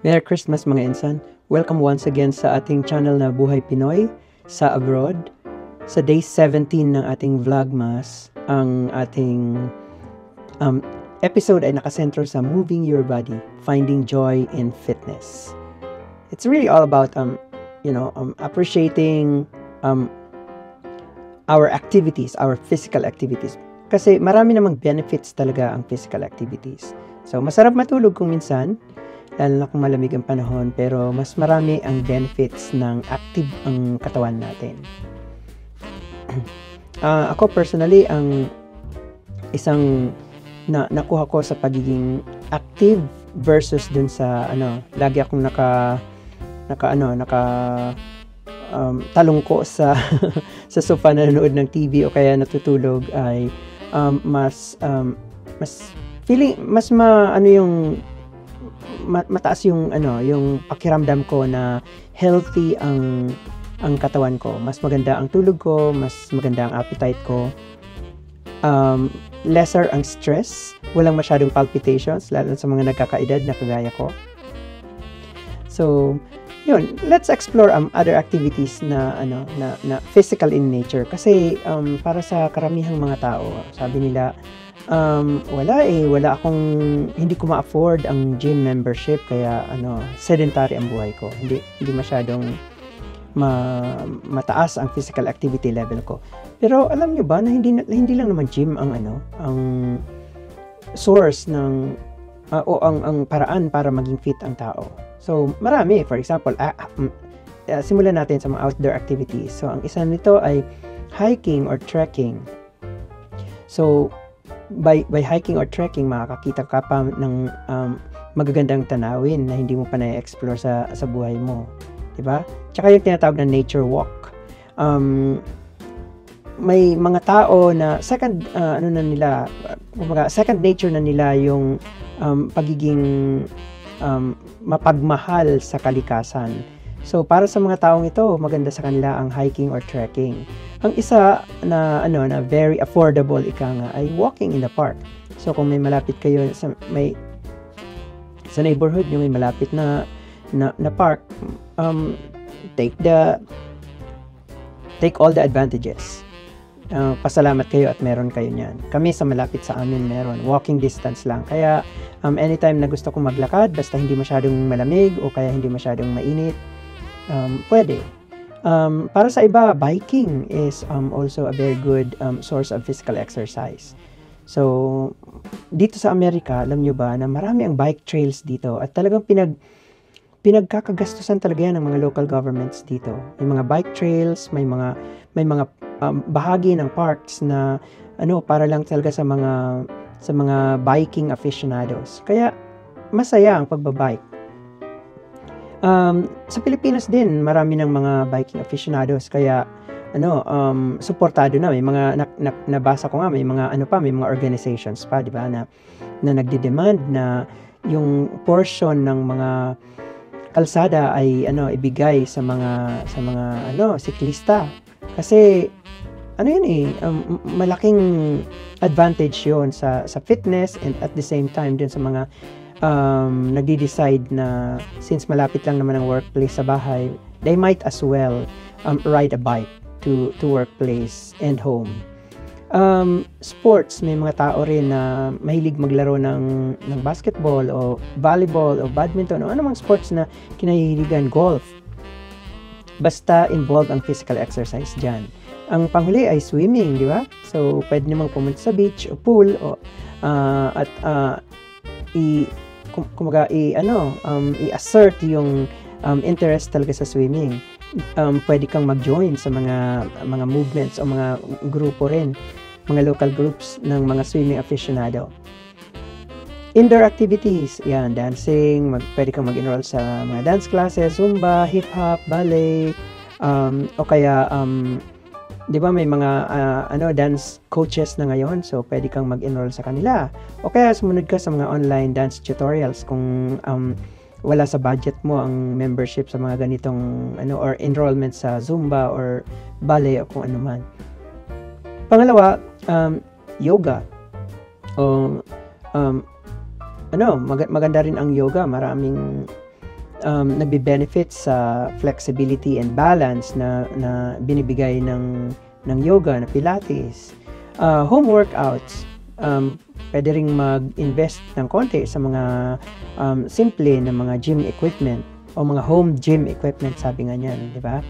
Merry Christmas mga insan! Welcome once again sa ating channel na Buhay Pinoy sa Abroad. Sa day 17 ng ating Vlogmas, ang ating episode ay nakasentro sa Moving Your Body, Finding Joy in Fitness. It's really all about appreciating our activities, our physical activities. Kasi marami namang benefits talaga ang physical activities. So masarap matulog kung minsan, lalo na kung malamig ang panahon, pero mas marami ang benefits ng active ang katawan natin. Ako personally, ang isang nakuha ko sa pagiging active versus dun sa lagi akong talungko sa sa sofa nanonood ng TV o kaya natutulog ay mas mataas yung pakiramdam ko na healthy ang katawan ko. Mas maganda ang tulog ko, mas maganda ang appetite ko. Lesser ang stress, walang masyadong palpitations lalo sa mga nagkakaedad na kagaya ko. So, yun, let's explore other activities na physical in nature kasi para sa karamihang mga tao, sabi nila wala akong, hindi ko ma-afford ang gym membership kaya sedentary ang buhay ko. Hindi masyadong mataas ang physical activity level ko. Pero alam niyo ba na hindi lang naman gym ang source ng ang paraan para maging fit ang tao. So marami, for example, simulan natin sa mga outdoor activities. So ang isa nito ay hiking or trekking. So by hiking or trekking, makakakita ka pa ng magagandang tanawin na hindi mo pa na-explore sa buhay mo, di ba? Tsaka yung tinatawag na nature walk. May mga tao na second nature na nila yung pagiging mapagmahal sa kalikasan. So para sa mga taong ito, maganda sa kanila ang hiking or trekking. Ang isa na very affordable ay walking in the park. So kung may malapit kayo sa neighborhood niyo, may malapit na park, take all the advantages. Pasalamat kayo at meron kayo niyan. Kami sa malapit sa amin meron, walking distance lang. Kaya anytime na gusto kong maglakad, basta hindi masyadong malamig o kaya hindi masyadong mainit, pwede. Para sa iba, biking is also a very good source of physical exercise. So, dito sa Amerika, alam nyo ba na marami ang bike trails dito at talagang pinagkakagastusan talaga yan ng mga local governments dito. May mga bike trails, may mga bahagi ng parks na para lang talaga sa mga biking aficionados. Kaya masaya ang pagbabike. Sa Pilipinas din, marami ng mga biking aficionados kaya suportado na. May mga nabasa ko nga, may mga organizations pa, di ba, na nagde-demand na yung portion ng mga kalsada ay ibigay sa mga siklista. Kasi malaking advantage 'yon sa fitness and at the same time din sa mga nagde-decide na since malapit lang naman ang workplace sa bahay, they might as well ride a bike to workplace and home. Sports, may mga tao rin na mahilig maglaro ng basketball o volleyball o badminton o anumang sports na kinahihiligan, golf. Basta involved ang physical exercise dyan. Ang panghuli ay swimming, di ba? So pwede namang pumunta sa beach o pool o i-assert yung interest talaga sa swimming. Pwede kang mag-join sa mga movements o mga grupo rin, mga local groups ng mga swimming aficionado. Indoor activities, yan, dancing, pwede kang mag-enroll sa mga dance classes, zumba, hip-hop, ballet, o kaya di ba may mga dance coaches na ngayon, so pwede kang mag-enroll sa kanila. O kaya sumunod ka sa mga online dance tutorials kung wala sa budget mo ang membership sa mga ganitong or enrollment sa Zumba or ballet o kung ano man. Pangalawa, yoga. Maganda rin ang yoga. Maraming nagbe-benefit sa flexibility and balance na binibigay ng yoga, na Pilates. Home workouts, pwede ring mag-invest ng konti sa mga simple na mga gym equipment o mga home gym equipment, sabi nga niyan, di ba?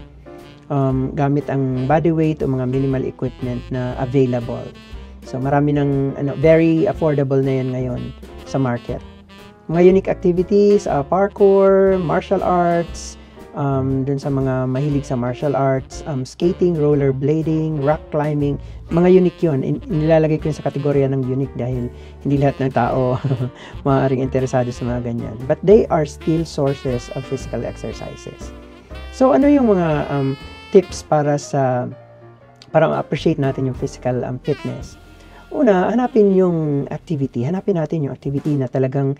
Gamit ang body weight o mga minimal equipment na available. So marami ng very affordable na yan ngayon sa market. Mga unique activities, parkour, martial arts, dun sa mga mahilig sa martial arts, skating, rollerblading, rock climbing, mga unique yun. Nilalagay ko yun sa kategorya ng unique dahil hindi lahat ng tao maaaring interesado sa mga ganyan. But they are still sources of physical exercises. So ano yung mga tips para ma-appreciate natin yung physical fitness? Una, hanapin natin yung activity na talagang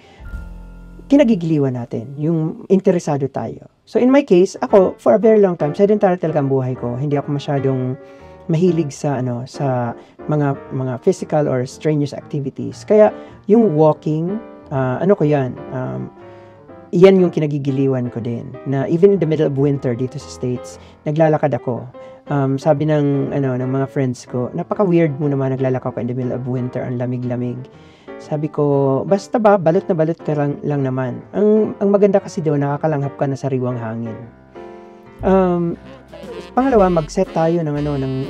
kinagigiliwan natin, yung interesado tayo. So in my case, ako, for a very long time, sedentary talaga ang buhay ko. Hindi ako masyadong mahilig sa mga physical or strenuous activities. Kaya yung walking, yan yung kinagigiliwan ko din. Na even in the middle of winter dito sa States, naglalakad ako. Sabi ng mga friends ko, napaka-weird mo naman naglalakad ka in the middle of winter, ang lamig-lamig. Sabi ko, basta ba, balot na balot ka lang naman. Ang maganda kasi doon, nakakalanghap ka na sariwang hangin. Pangalawa, mag-set tayo ng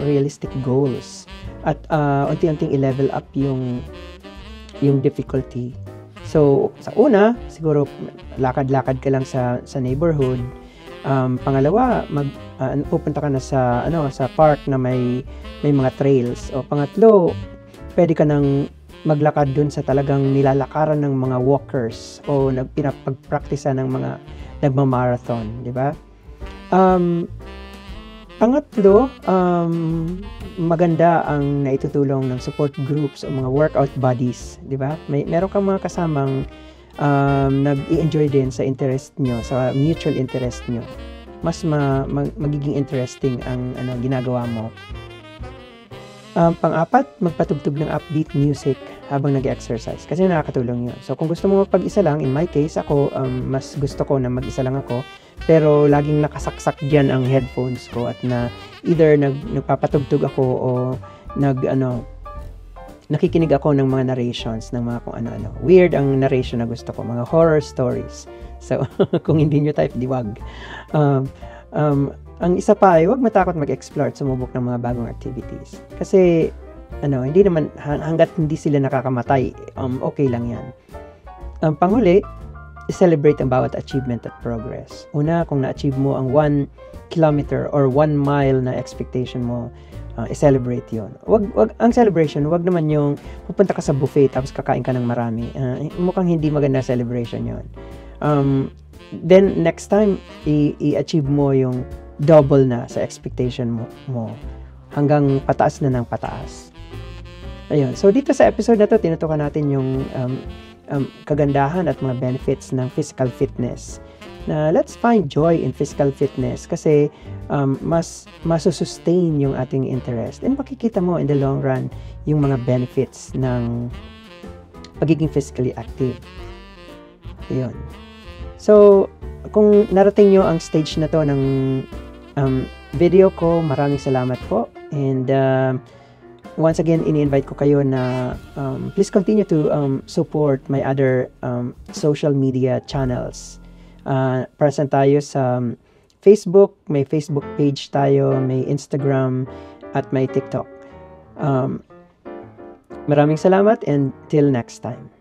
realistic goals. At unti-unting i-level up yung difficulty. So, sa una, siguro, lakad-lakad ka lang sa neighborhood. Pangalawa, pupunta ka na sa park na may mga trails. O pangatlo, pwede ka nang maglakad dun sa talagang nilalakaran ng mga walkers o pinapag-practice ng mga nagma-marathon, di ba? Pangatlo, maganda ang naitutulong ng support groups o mga workout buddies, di ba? Meron kang mga kasamang nag-i-enjoy din sa interest nyo, sa mutual interest nyo. Mas magiging interesting ang ginagawa mo. Pang-apat, magpatugtog ng upbeat music habang nag-exercise kasi nakakatulong yun. So kung gusto mo magpag-isa lang, in my case, ako, mas gusto ko na mag-isa lang ako, pero laging nakasaksak dyan ang headphones ko at na either nagpapatugtog ako o nakikinig ako ng mga narrations ng mga kung ano-ano. Weird ang narration na gusto ko, mga horror stories. So kung hindi nyo type, di wag. Ang isa pa ay huwag matakot mag-explore at sumubok ng mga bagong activities. Kasi, hindi naman, hanggat hindi sila nakakamatay, okay lang yan. Panghuli, i-celebrate ang bawat achievement at progress. Una, kung na-achieve mo ang 1 kilometer or 1 mile na expectation mo, i-celebrate yun. Ang celebration, wag naman yung pupunta ka sa buffet tapos kakain ka ng marami. Mukhang hindi maganda celebration yun. Then, next time, i-achieve mo yung double na sa expectation mo hanggang pataas na ng pataas. Ayun. So, dito sa episode na to, tinutukan natin yung kagandahan at mga benefits ng physical fitness. Na let's find joy in physical fitness kasi mas masusustain yung ating interest. And makikita mo in the long run yung mga benefits ng pagiging physically active. Ayun. So, kung narating nyo ang stage na to ng video ko, maraming salamat po. And once again, ini-invite ko kayo na please continue to support my other social media channels. Present tayo sa Facebook, may Facebook page tayo, may Instagram, at may TikTok. Maraming salamat and till next time.